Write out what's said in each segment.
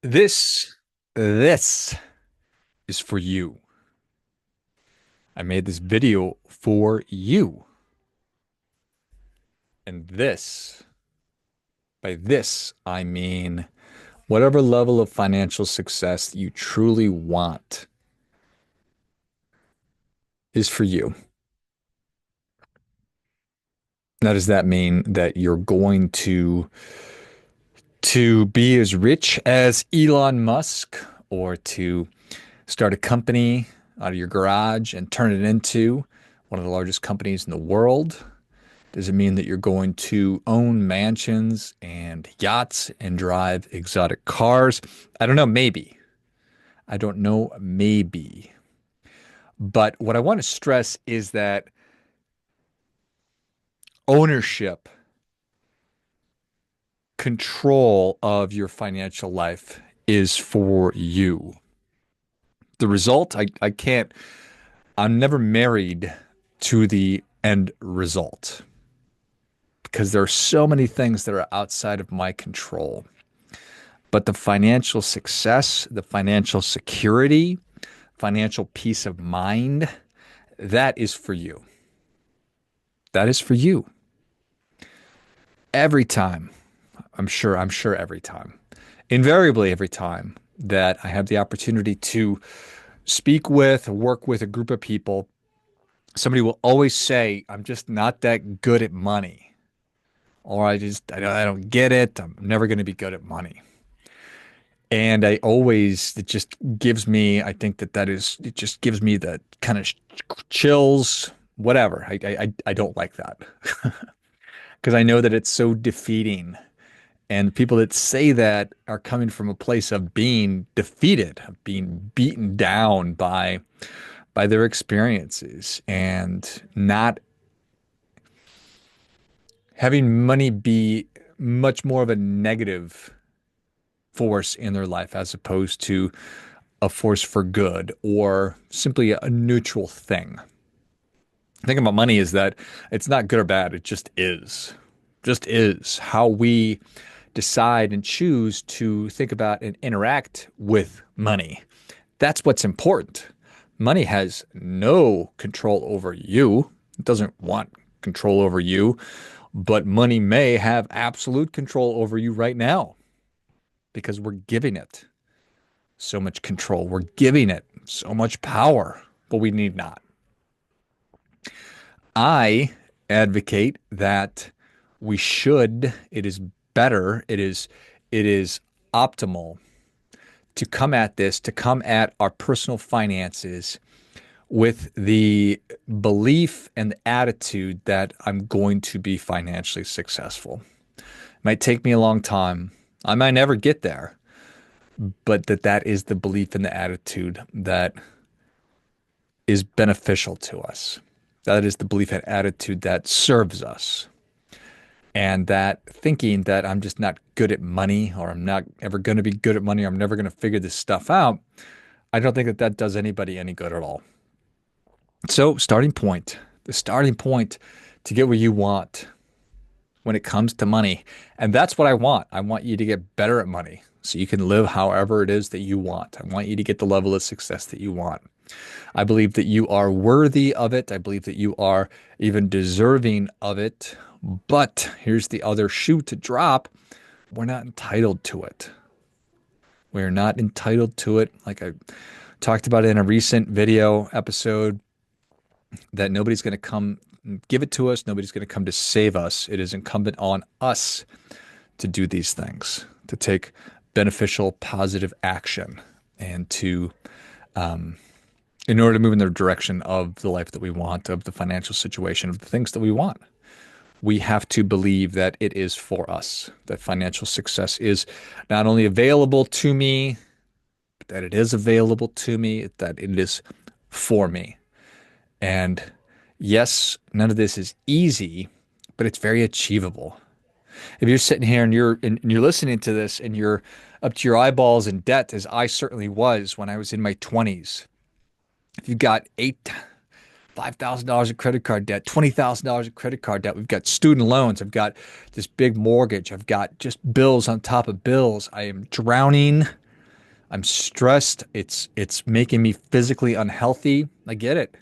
This, this is for you. I made this video for you. And by this, I mean whatever level of financial success you truly want is for you. Now, does that mean that you're going to be as rich as Elon Musk or to start a company out of your garage and turn it into one of the largest companies in the world? Does it mean that you're going to own mansions and yachts and drive exotic cars? I don't know, maybe. I don't know, maybe. But what I want to stress is that ownership, control of your financial life is for you. The result, I can't, I'm never married to the end result because there are so many things that are outside of my control. But the financial success, the financial security, financial peace of mind, that is for you. That is for you. Every time, I'm sure every time, invariably every time that I have the opportunity to speak with, or work with a group of people, somebody will always say, I'm just not that good at money. Or I don't get it. I'm never going to be good at money. And it just gives me, I think it just gives me the kind of chills, whatever. I don't like that because I know that it's so defeating. And people that say that are coming from a place of being defeated, of being beaten down by their experiences and not having money be much more of a negative force in their life as opposed to a force for good or simply a neutral thing. The thing about money is that it's not good or bad, it just is. Just is how we decide and choose to think about and interact with money. That's what's important. Money has no control over you. It doesn't want control over you, but money may have absolute control over you right now because we're giving it so much control. We're giving it so much power, but we need not. I advocate that it is better, it is optimal to come at this, to come at our personal finances with the belief and the attitude that I'm going to be financially successful. It might take me a long time. I might never get there, but that is the belief and the attitude that is beneficial to us. That is the belief and attitude that serves us. And that thinking that I'm just not good at money or I'm not ever going to be good at money or I'm never going to figure this stuff out, I don't think that does anybody any good at all. So, the starting point to get what you want when it comes to money. And that's what I want. I want you to get better at money so you can live however it is that you want. I want you to get the level of success that you want. I believe that you are worthy of it. I believe that you are even deserving of it. But here's the other shoe to drop. We're not entitled to it. We're not entitled to it. Like I talked about in a recent video episode, that nobody's going to come give it to us. Nobody's going to come to save us. It is incumbent on us to do these things, to take beneficial, positive action, and in order to move in the direction of the life that we want, of the financial situation, of the things that we want. We have to believe that it is for us, that financial success is not only available to me, but that it is available to me, that it is for me. And yes, none of this is easy, but it's very achievable. If you're sitting here and you're listening to this and you're up to your eyeballs in debt, as I certainly was when I was in my 20s, if you've got $5,000 of credit card debt, $20,000 of credit card debt, we've got student loans, I've got this big mortgage, I've got just bills on top of bills. I am drowning I'm stressed. It's making me physically unhealthy. I get it.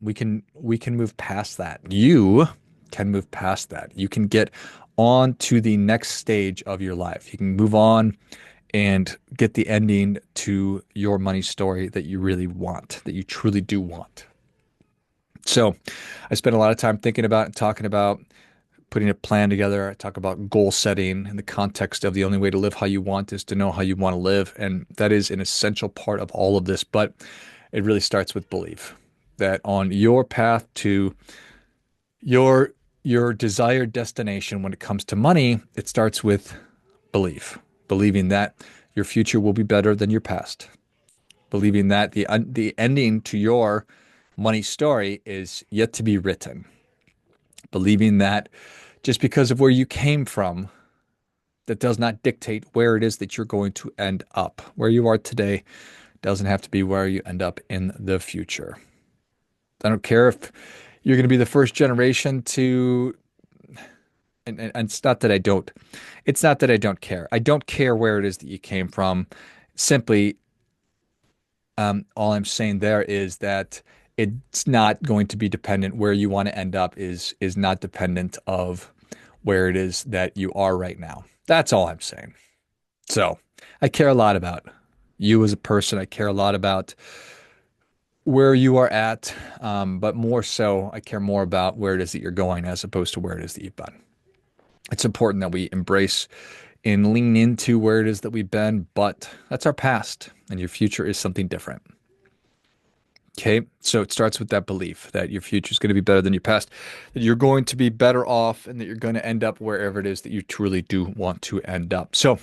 We can move past that. You can move past that. You can get on to the next stage of your life. You can move on and get the ending to your money story that you really want, that you truly do want. So, I spent a lot of time thinking about and talking about putting a plan together. I talk about goal setting in the context of the only way to live how you want is to know how you want to live. And that is an essential part of all of this. But it really starts with belief that on your path to your your desired destination when it comes to money, it starts with belief. Believing that your future will be better than your past. Believing that the ending to your money story is yet to be written. Believing that just because of where you came from, that does not dictate where it is that you're going to end up. Where you are today doesn't have to be where you end up in the future. I don't care if you're going to be the first generation to, and it's not that I don't care. I don't care where it is that you came from. Simply, all I'm saying there is that it's not going to be dependent where you want to end up is not dependent of where it is that you are right now. That's all I'm saying. So I care a lot about you as a person. I care a lot about where you are at, but more so, I care more about where it is that you're going as opposed to where it is that you've been. It's important that we embrace and lean into where it is that we've been, but that's our past, and your future is something different. Okay, so it starts with that belief that your future is going to be better than your past, that you're going to be better off, and that you're going to end up wherever it is that you truly do want to end up. So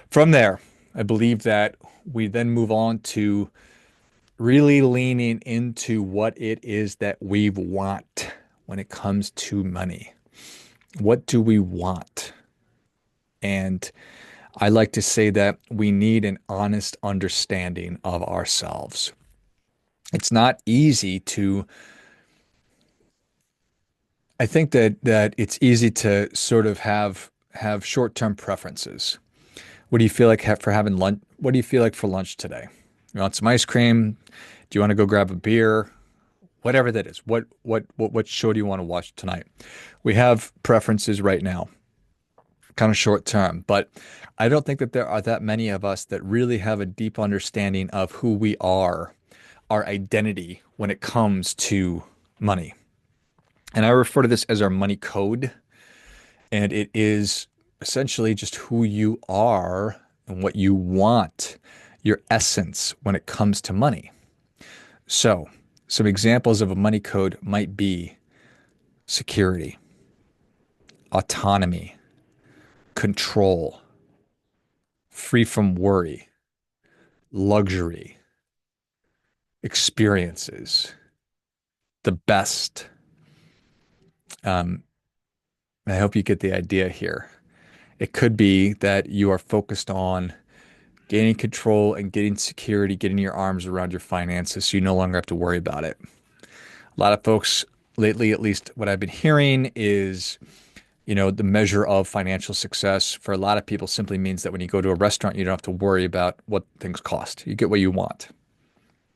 from there, I believe that we then move on to really leaning into what it is that we want when it comes to money. What do we want? And I like to say that we need an honest understanding of ourselves. It's not easy to, I think that it's easy to sort of have short-term preferences. What do you feel like for having lunch? What do you feel like for lunch today? You want some ice cream? Do you want to go grab a beer? Whatever that is. What show do you want to watch tonight? We have preferences right now, kind of short term, but I don't think that there are that many of us that really have a deep understanding of who we are, our identity when it comes to money. And I refer to this as our money code, and it is essentially just who you are and what you want, your essence when it comes to money. So, some examples of a money code might be security, autonomy, control, free from worry, luxury, experiences, the best. Um, I hope you get the idea here. It could be that you are focused on gaining control and getting security, getting your arms around your finances so you no longer have to worry about it. A lot of folks lately, at least what I've been hearing is, the measure of financial success for a lot of people simply means that when you go to a restaurant, you don't have to worry about what things cost. You get what you want.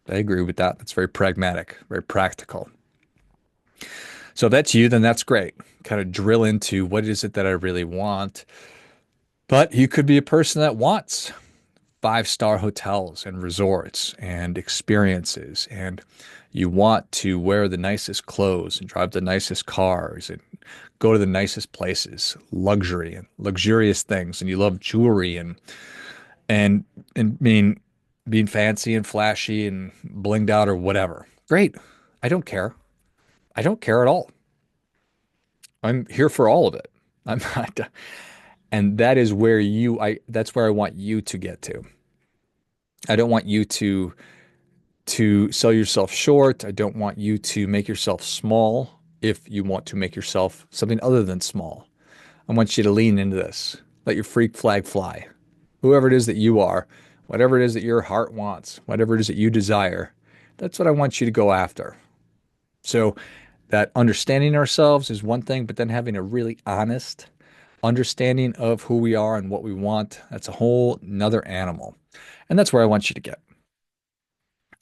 I agree with that. That's very pragmatic, very practical. So if that's you, then that's great. Kind of drill into what is it that I really want. But you could be a person that wants five-star hotels and resorts and experiences, and you want to wear the nicest clothes and drive the nicest cars and go to the nicest places, luxury and luxurious things, and you love jewelry and being fancy and flashy and blinged out or whatever. Great. I don't care. I don't care at all. I'm here for all of it. I'm not, and that is where that's where I want you to get to. I don't want you to sell yourself short. I don't want you to make yourself small if you want to make yourself something other than small. I want you to lean into this. Let your freak flag fly. Whoever it is that you are, whatever it is that your heart wants, whatever it is that you desire, that's what I want you to go after. So that understanding ourselves is one thing, but then having a really honest understanding of who we are and what we want, that's a whole nother animal. And that's where I want you to get,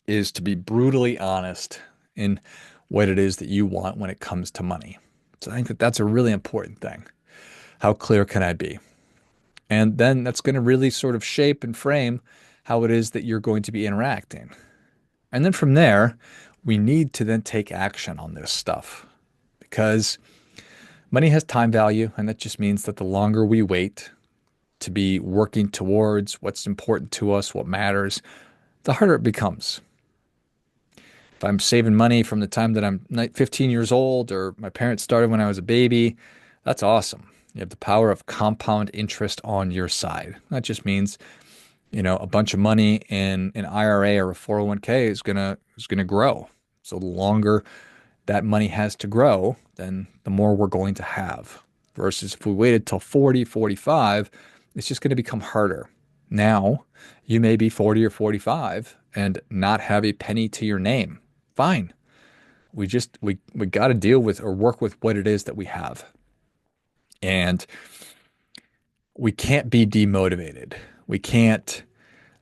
is to be brutally honest in what it is that you want when it comes to money. So I think that that's a really important thing. How clear can I be? And then that's going to really sort of shape and frame how it is that you're going to be interacting. And then from there, we need to then take action on this stuff because money has time value. And that just means that the longer we wait to be working towards what's important to us, what matters, the harder it becomes. If I'm saving money from the time that I'm 15 years old or my parents started when I was a baby, that's awesome. You have the power of compound interest on your side. That just means, a bunch of money in an IRA or a 401k is gonna grow. So the longer that money has to grow, then the more we're going to have. Versus if we waited till 40, 45, it's just going to become harder. Now, you may be 40 or 45 and not have a penny to your name. Fine. We got to deal with or work with what it is that we have. And we can't be demotivated. We can't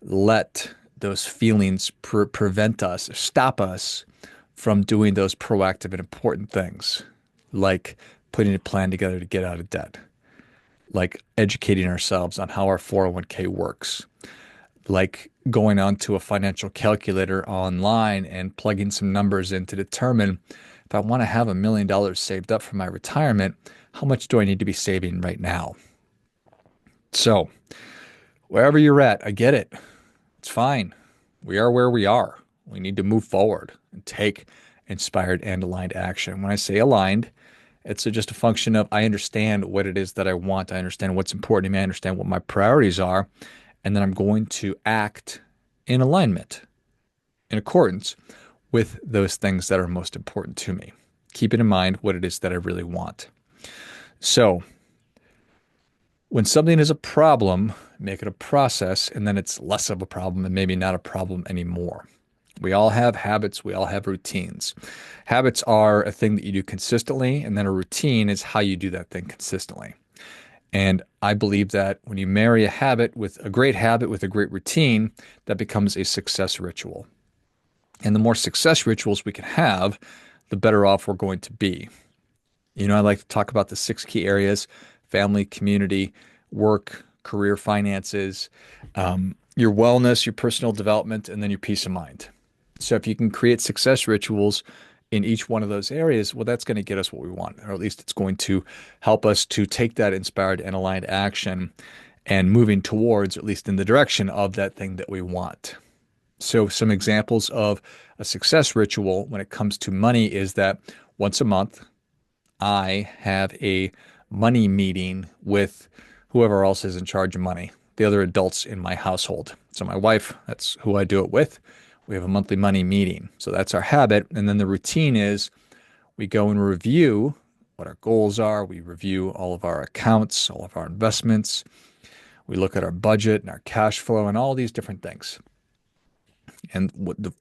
let those feelings prevent us, stop us from doing those proactive and important things, like putting a plan together to get out of debt, like educating ourselves on how our 401k works, like going onto a financial calculator online and plugging some numbers in to determine if I want to have $1 million saved up for my retirement, how much do I need to be saving right now? So, wherever you're at, I get it. It's fine. We are where we are. We need to move forward and take inspired and aligned action. When I say aligned, it's just a function of I understand what it is that I want. I understand what's important to me. I understand what my priorities are. And then I'm going to act in alignment, in accordance with those things that are most important to me, keeping in mind what it is that I really want. So when something is a problem, make it a process, and then it's less of a problem and maybe not a problem anymore. We all have habits. We all have routines. Habits are a thing that you do consistently, and then a routine is how you do that thing consistently. And I believe that when you marry a great habit with a great routine, that becomes a success ritual. And the more success rituals we can have, the better off we're going to be. I like to talk about the 6 key areas: family, community, work, career, finances, your wellness, your personal development, and then your peace of mind. So if you can create success rituals in each one of those areas, well, that's going to get us what we want, or at least it's going to help us to take that inspired and aligned action and moving towards, at least in the direction of that thing that we want. So some examples of a success ritual when it comes to money is that once a month, I have a money meeting with whoever else is in charge of money, the other adults in my household. So my wife, that's who I do it with. We have a monthly money meeting. So that's our habit. And then the routine is we go and review what our goals are. We review all of our accounts, all of our investments. We look at our budget and our cash flow and all these different things. And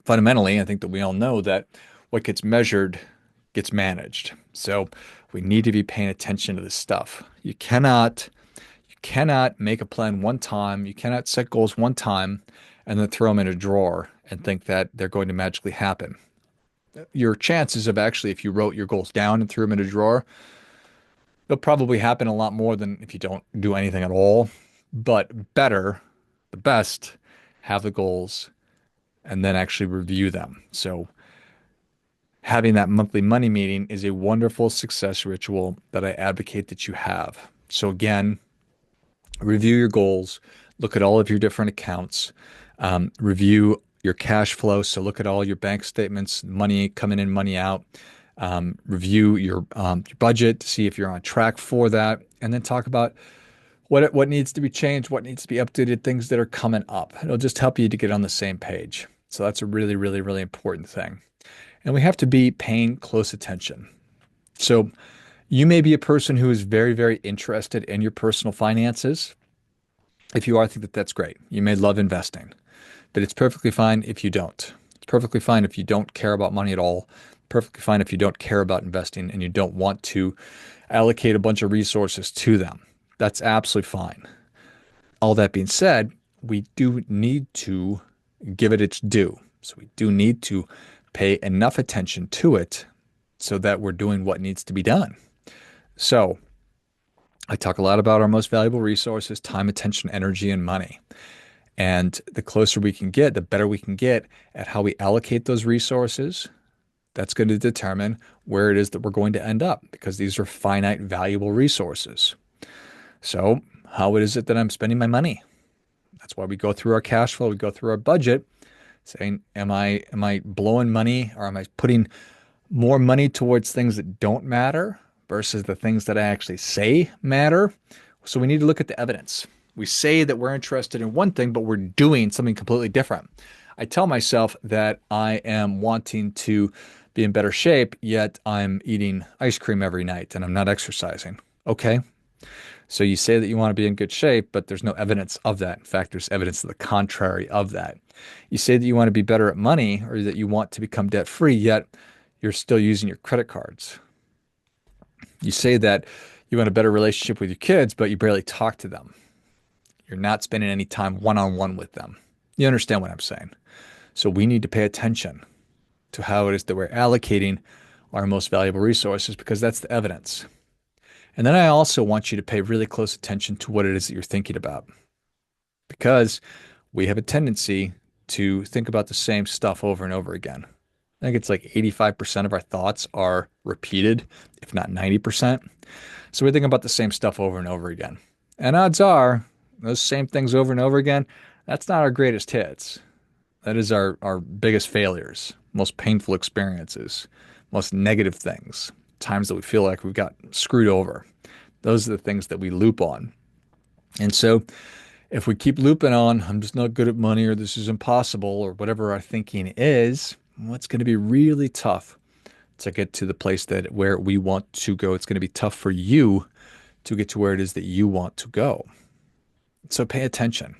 fundamentally, I think that we all know that what gets measured gets managed. So we need to be paying attention to this stuff. You cannot make a plan one time. You cannot set goals one time and then throw them in a drawer and think that they're going to magically happen. Your chances of actually, if you wrote your goals down and threw them in a drawer, they'll probably happen a lot more than if you don't do anything at all. But better, the best, have the goals and then actually review them. So having that monthly money meeting is a wonderful success ritual that I advocate that you have. So again, review your goals, look at all of your different accounts, review your cash flow. So look at all your bank statements, money coming in, money out, review your budget to see if you're on track for that, and then talk about what needs to be changed, what needs to be updated, things that are coming up. It'll just help you to get on the same page. So that's a really, really, really important thing. And we have to be paying close attention. So you may be a person who is very, very interested in your personal finances. If you are, I think that that's great. You may love investing, but it's perfectly fine if you don't. It's perfectly fine if you don't care about money at all. Perfectly fine if you don't care about investing and you don't want to allocate a bunch of resources to them. That's absolutely fine. All that being said, we do need to give it its due. So we do need to pay enough attention to it so that we're doing what needs to be done. So I talk a lot about our most valuable resources, time, attention, energy, and money. And the closer we can get, the better we can get at how we allocate those resources. That's going to determine where it is that we're going to end up because these are finite, valuable resources. So, how is it that I'm spending my money? That's why we go through our cash flow, we go through our budget, saying, am I blowing money or am I putting more money towards things that don't matter versus the things that I actually say matter? So we need to look at the evidence. We say that we're interested in one thing, but we're doing something completely different. I tell myself that I am wanting to be in better shape, yet I'm eating ice cream every night and I'm not exercising. Okay. So you say that you want to be in good shape, but there's no evidence of that. In fact, there's evidence to the contrary of that. You say that you want to be better at money or that you want to become debt free, yet you're still using your credit cards. You say that you want a better relationship with your kids, but you barely talk to them. You're not spending any time one-on-one with them. You understand what I'm saying? So we need to pay attention to how it is that we're allocating our most valuable resources because that's the evidence. And then I also want you to pay really close attention to what it is that you're thinking about because we have a tendency to think about the same stuff over and over again. I think it's like 85% of our thoughts are repeated, if not 90%. So we think about the same stuff over and over again. And odds are, those same things over and over again, that's not our greatest hits. That is our biggest failures, most painful experiences, most negative things, times that we feel like we've got screwed over. Those are the things that we loop on. And so if we keep looping on, I'm just not good at money or this is impossible or whatever our thinking is, well, it's going to be really tough to get to the place that where we want to go. It's going to be tough for you to get to where it is that you want to go. So pay attention.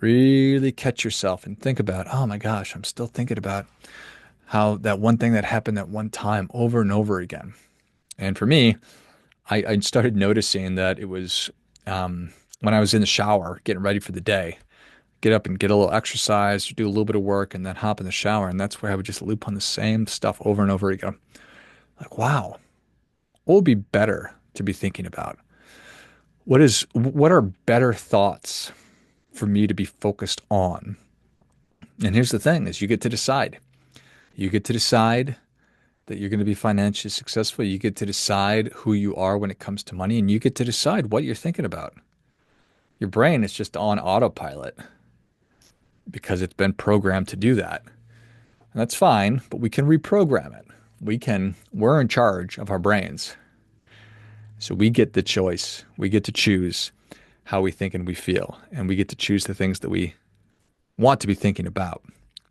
Really catch yourself and think about, oh my gosh, I'm still thinking about how that one thing that happened at one time over and over again. And for me, I started noticing that it was when I was in the shower getting ready for the day, get up and get a little exercise, do a little bit of work, and then hop in the shower. And that's where I would just loop on the same stuff over and over again. Like, wow, what would be better to be thinking about? What are better thoughts for me to be focused on? And here's the thing is you get to decide. You get to decide that you're going to be financially successful. You get to decide who you are when it comes to money, and you get to decide what you're thinking about. Your brain is just on autopilot because it's been programmed to do that. And that's fine, but we can reprogram it. We're in charge of our brains. So we get the choice. We get to choose how we think and we feel. And we get to choose the things that we want to be thinking about.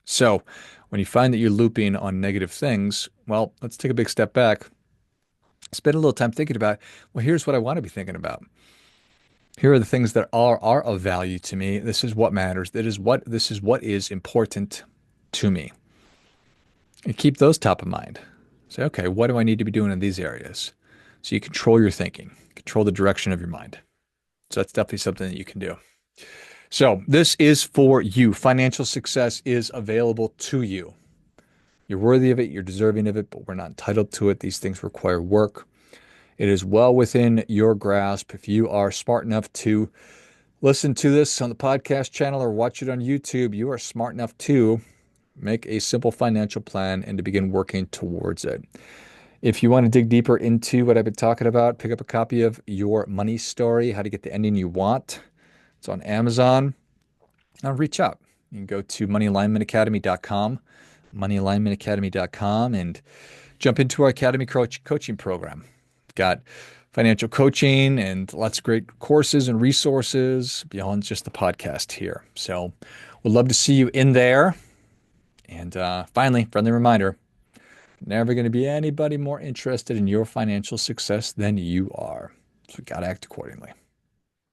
So when you find that you're looping on negative things, well, let's take a big step back. Spend a little time thinking about, well, here's what I want to be thinking about. Here are the things that are of value to me. This is what matters. This is what is important to me. And keep those top of mind. Say, okay, what do I need to be doing in these areas? So you control your thinking, control the direction of your mind. So that's definitely something that you can do. So this is for you. Financial success is available to you. You're worthy of it. You're deserving of it, but we're not entitled to it. These things require work. It is well within your grasp. If you are smart enough to listen to this on the podcast channel or watch it on YouTube, you are smart enough to make a simple financial plan and to begin working towards it. If you want to dig deeper into what I've been talking about, pick up a copy of Your Money Story, How to Get the Ending You Want. It's on Amazon. Now reach out. You can go to moneyalignmentacademy.com, moneyalignmentacademy.com, and jump into our Academy coaching program. We've got financial coaching and lots of great courses and resources beyond just the podcast here. So we'd love to see you in there. And finally, friendly reminder, never going to be anybody more interested in your financial success than you are. So we got to act accordingly.